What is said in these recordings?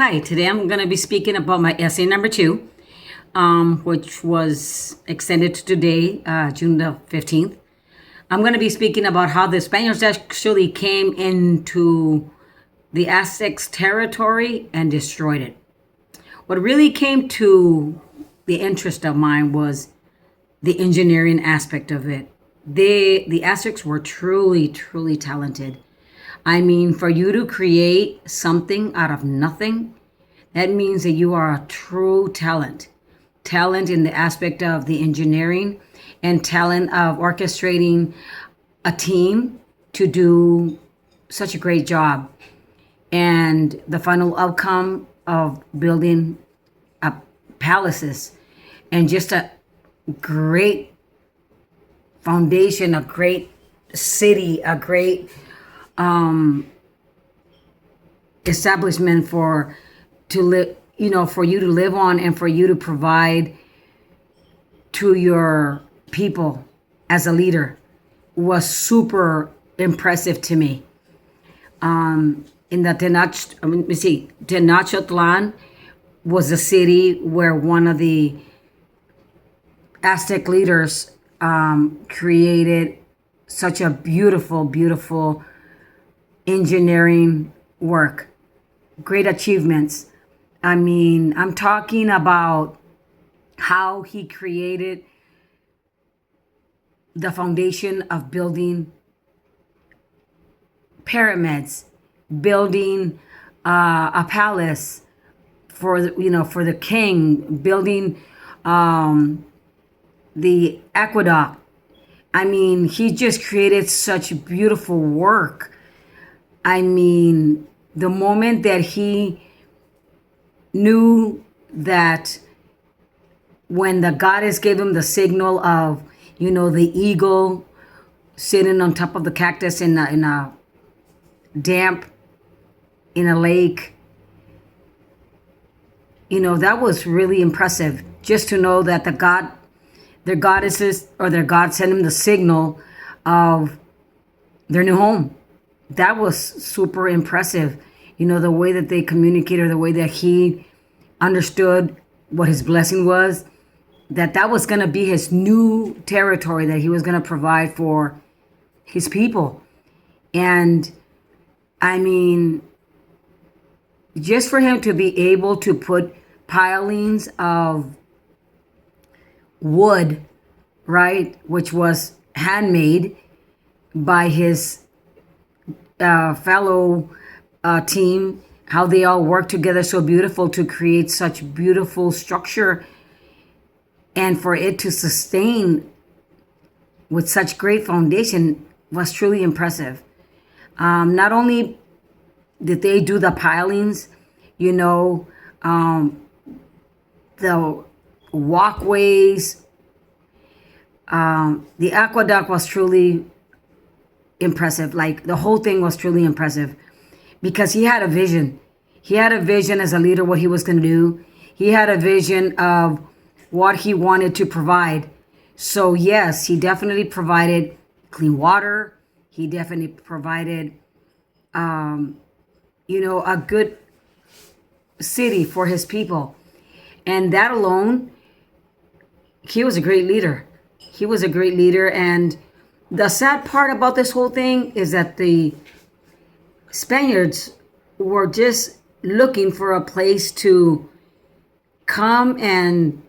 Hi, today I'm going to be speaking about my essay number two, which was extended to today, June the 15th. I'm going to be speaking about how the Spaniards actually came into the Aztecs' territory and destroyed it. What really came to the interest of mine was the engineering aspect of it. The Aztecs were truly talented. I mean, for you to create something out of nothing, that means that you are a true talent. Talent in the aspect of the engineering and talent of orchestrating a team to do such a great job. And the final outcome of building palaces and just a great foundation, a great city, a great establishment for to live, for you to live on and for you to provide to your people as a leader was super impressive to me. In the Tenochtitlan was a city where one of the Aztec leaders created such a beautiful engineering work, great achievements. I mean, I'm talking about how he created the foundation of building pyramids, building a palace for the king, building the aqueduct. I mean, he just created such beautiful work. I mean, the moment that he knew that when the goddess gave him the signal of, the eagle sitting on top of the cactus in a damp, in a lake, that was really impressive. Just to know that their goddesses or their god sent him the signal of their new home. That was super impressive. The way that they communicated, the way that he understood what his blessing was, that was going to be his new territory that he was going to provide for his people. And I mean, just for him to be able to put pilings of wood, right, which was handmade by his fellow team, how they all work together so beautiful to create such beautiful structure, and for it to sustain with such great foundation was truly impressive. Not only did they do the pilings, the walkways, the aqueduct was truly impressive. Like, the whole thing was truly impressive because he had a vision. He had a vision as a leader, what he was going to do. He had a vision of what he wanted to provide. So yes, he definitely provided clean water. He definitely provided, a good city for his people. And that alone, he was a great leader. He was a great leader. And the sad part about this whole thing is that the Spaniards were just looking for a place to come, and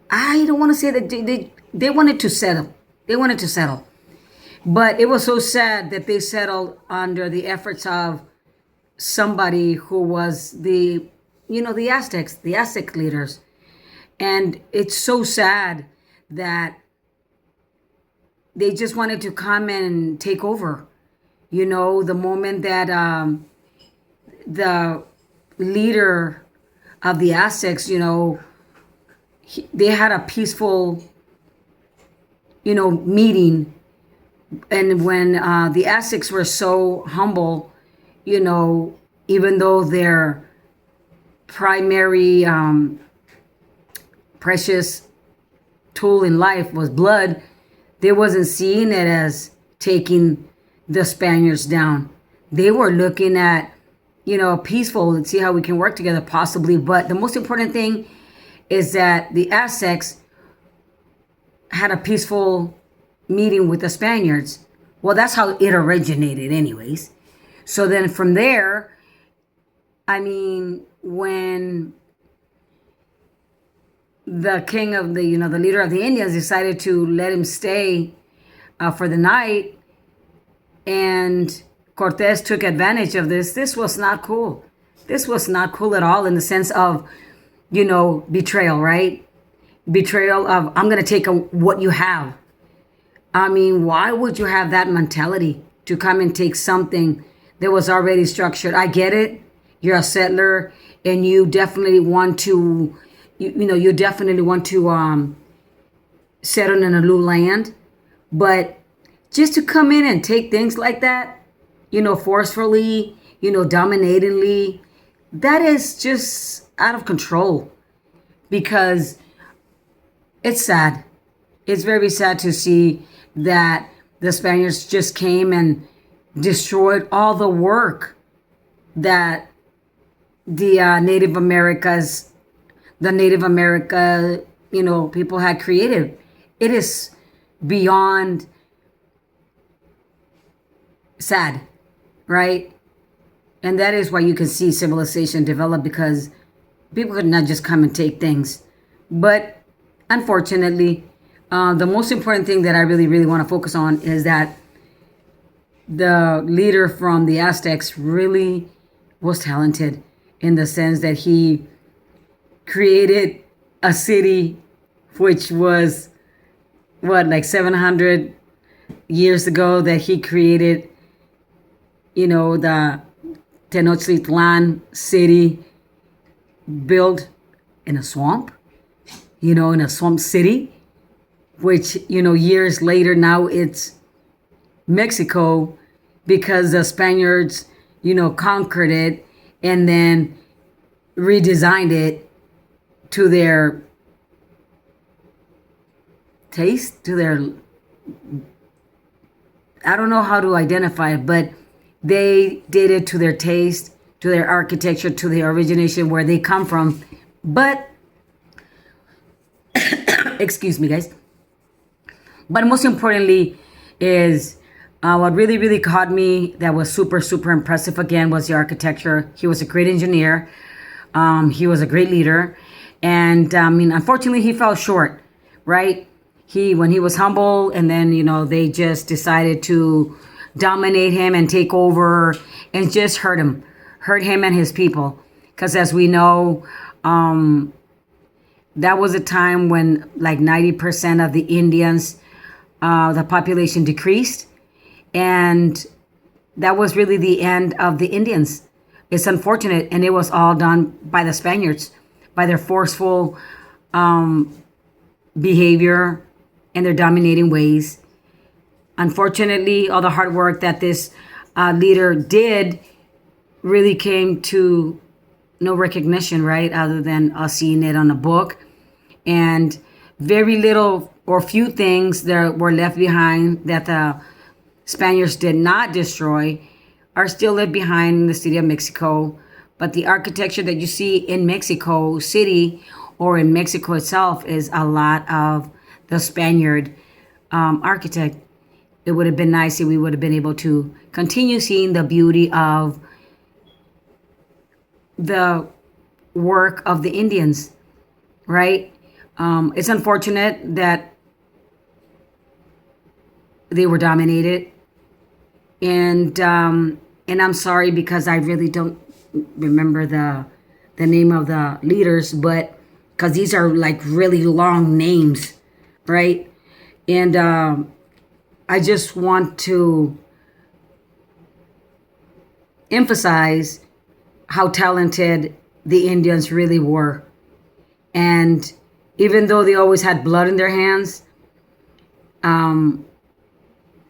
I don't want to say that they wanted to settle. They wanted to settle. But it was so sad that they settled under the efforts of somebody who was the Aztecs, the Aztec leaders. And it's so sad that they just wanted to come and take over. The moment that the leader of the Aztecs, they had a peaceful, meeting. And when the Aztecs were so humble, even though their primary precious tool in life was blood, they wasn't seeing it as taking the Spaniards down. They were looking at peaceful and see how we can work together possibly. But the most important thing is that the Aztecs had a peaceful meeting with the Spaniards. Well, that's how it originated anyways. So then from there, I mean, when the king of the leader of the Indians decided to let him stay for the night, and Cortez took advantage of this. This was not cool. This was not cool at all, in the sense of, betrayal, right? Betrayal of, I'm going to take what you have. I mean, why would you have that mentality to come and take something that was already structured? I get it. You're a settler and you definitely want to, you definitely want to settle in a new land. But just to come in and take things like that, forcefully, dominatingly, that is just out of control. Because it's sad. It's very sad to see that the Spaniards just came and destroyed all the work that the Native America, people had created. It is beyond sad, right? And that is why you can see civilization develop, because people could not just come and take things. But unfortunately, the most important thing that I really, really want to focus on is that the leader from the Aztecs really was talented, in the sense that he created a city which was, like 700 years ago, that he created, the Tenochtitlan city, built in a swamp, in a swamp city, which, years later, now it's Mexico, because the Spaniards, conquered it and then redesigned it to their taste, to their, I don't know how to identify it, but they did it to their taste, to their architecture, to the origination where they come from. But, excuse me, guys. But most importantly is, what really, really caught me, that was super, super impressive again, was the architecture. He was a great engineer. He was a great leader. And unfortunately, he fell short, right? When he was humble, and then, they just decided to dominate him and take over and just hurt him and his people. Because as we know, that was a time when like 90% of the Indians, the population decreased. And that was really the end of the Indians. It's unfortunate. And it was all done by the Spaniards, by their forceful behavior and their dominating ways. Unfortunately, all the hard work that this leader did really came to no recognition, right? Other than us seeing it on a book. And very little or few things that were left behind that the Spaniards did not destroy are still left behind in the city of Mexico. But the architecture that you see in Mexico City or in Mexico itself is a lot of the Spaniard architect. It would have been nice if we would have been able to continue seeing the beauty of the work of the Indians, right? It's unfortunate that they were dominated, and I'm sorry because I really don't remember the name of the leaders, but because these are like really long names, right? And I just want to emphasize how talented the Indians really were. And even though they always had blood in their hands,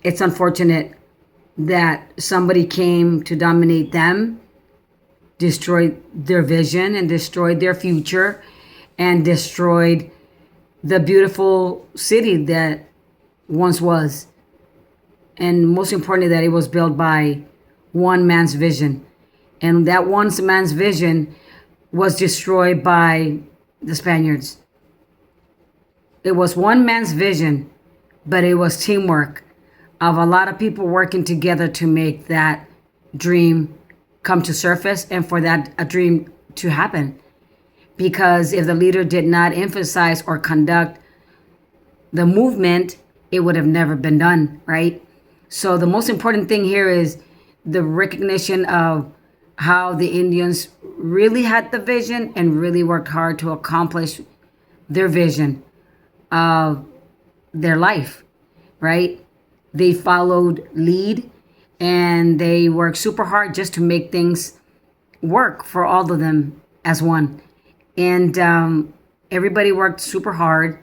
it's unfortunate that somebody came to dominate them, destroyed their vision and destroyed their future, and destroyed the beautiful city that once was. And most importantly, that it was built by one man's vision. And that one man's vision was destroyed by the Spaniards. It was one man's vision, but it was teamwork of a lot of people working together to make that dream come to surface and for that a dream to happen. Because if the leader did not emphasize or conduct the movement, it would have never been done, right? So the most important thing here is the recognition of how the Indians really had the vision and really worked hard to accomplish their vision of their life, right? They followed lead and they worked super hard just to make things work for all of them as one. And everybody worked super hard.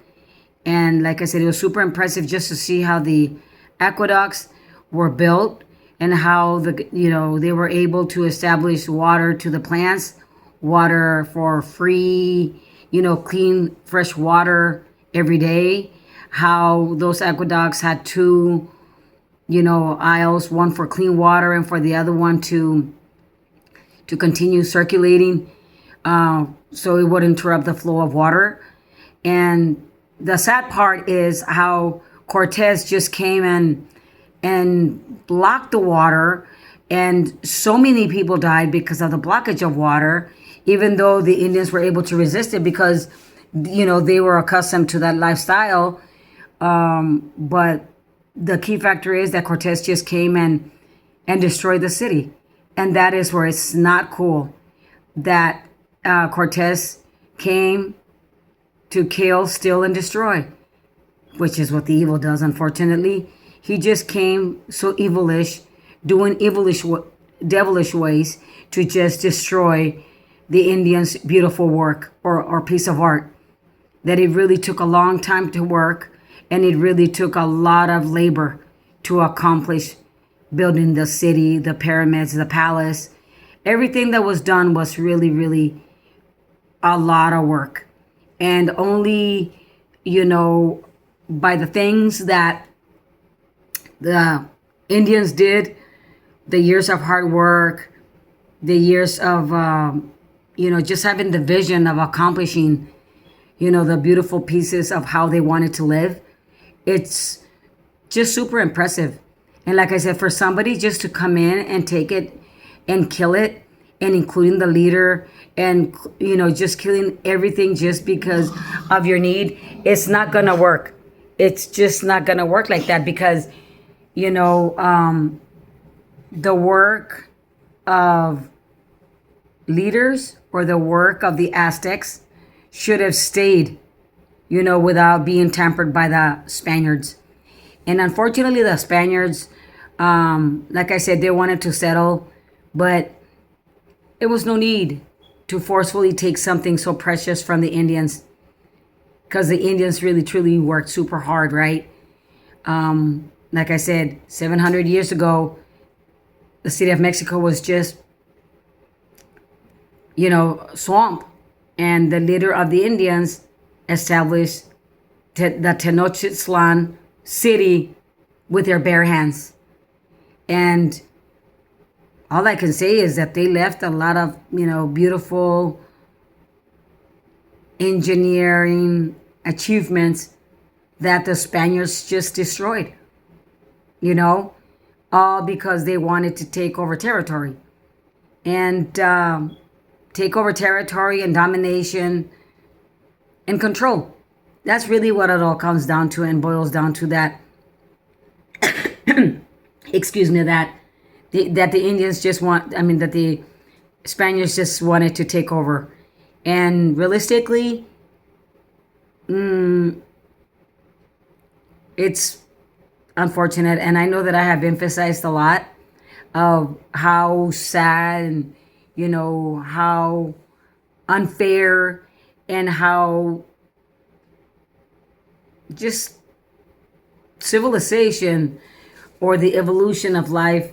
And like I said, it was super impressive just to see how the aqueducts were built and how they were able to establish water to the plants, water for free, clean, fresh water every day. How those aqueducts had two, aisles, one for clean water and for the other one to continue circulating, so it would interrupt the flow of water. And the sad part is how Cortez just came and blocked the water, and so many people died because of the blockage of water, even though the Indians were able to resist it because they were accustomed to that lifestyle. But the key factor is that Cortez just came and destroyed the city. And that is where it's not cool that Cortez came to kill, steal, and destroy, which is what the evil does, unfortunately. He just came so evilish, doing devilish ways to just destroy the Indians' beautiful work or piece of art. That it really took a long time to work, and it really took a lot of labor to accomplish building the city, the pyramids, the palace. Everything that was done was really, really a lot of work. And only, by the things that the Indians did, the years of hard work, the years of, just having the vision of accomplishing, the beautiful pieces of how they wanted to live. It's just super impressive. And like I said, for somebody just to come in and take it and kill it, and including the leader and, just killing everything just because of your need, it's not going to work. It's just not going to work like that because, the work of leaders or the work of the Aztecs should have stayed, without being tampered by the Spaniards. And unfortunately, the Spaniards, like I said, they wanted to settle, but it was no need to forcefully take something so precious from the Indians, because the Indians really, truly worked super hard, right? Like I said, 700 years ago, the city of Mexico was just, swamp. And the leader of the Indians established the Tenochtitlan city with their bare hands. And all I can say is that they left a lot of, beautiful engineering achievements that the Spaniards just destroyed, all because they wanted to take over territory. And take over territory and domination and control. That's really what it all comes down to and boils down to, that excuse me, that the Indians that the Spaniards just wanted to take over. And realistically, it's unfortunate. And I know that I have emphasized a lot of how sad and, how unfair and how just civilization or the evolution of life,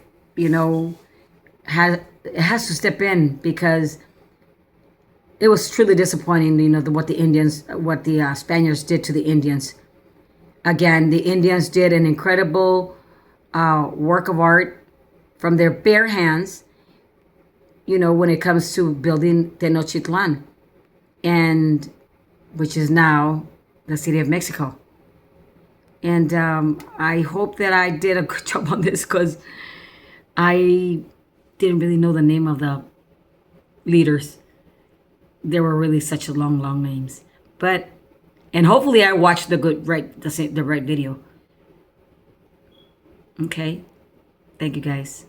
has to step in, because it was truly disappointing, what the Spaniards did to the Indians. Again, the Indians did an incredible work of art from their bare hands, when it comes to building Tenochtitlan, and which is now the city of Mexico. And I hope that I did a good job on this, because I didn't really know the name of the leaders. There were really such long names. And hopefully I watched the right video. Okay. Thank you guys.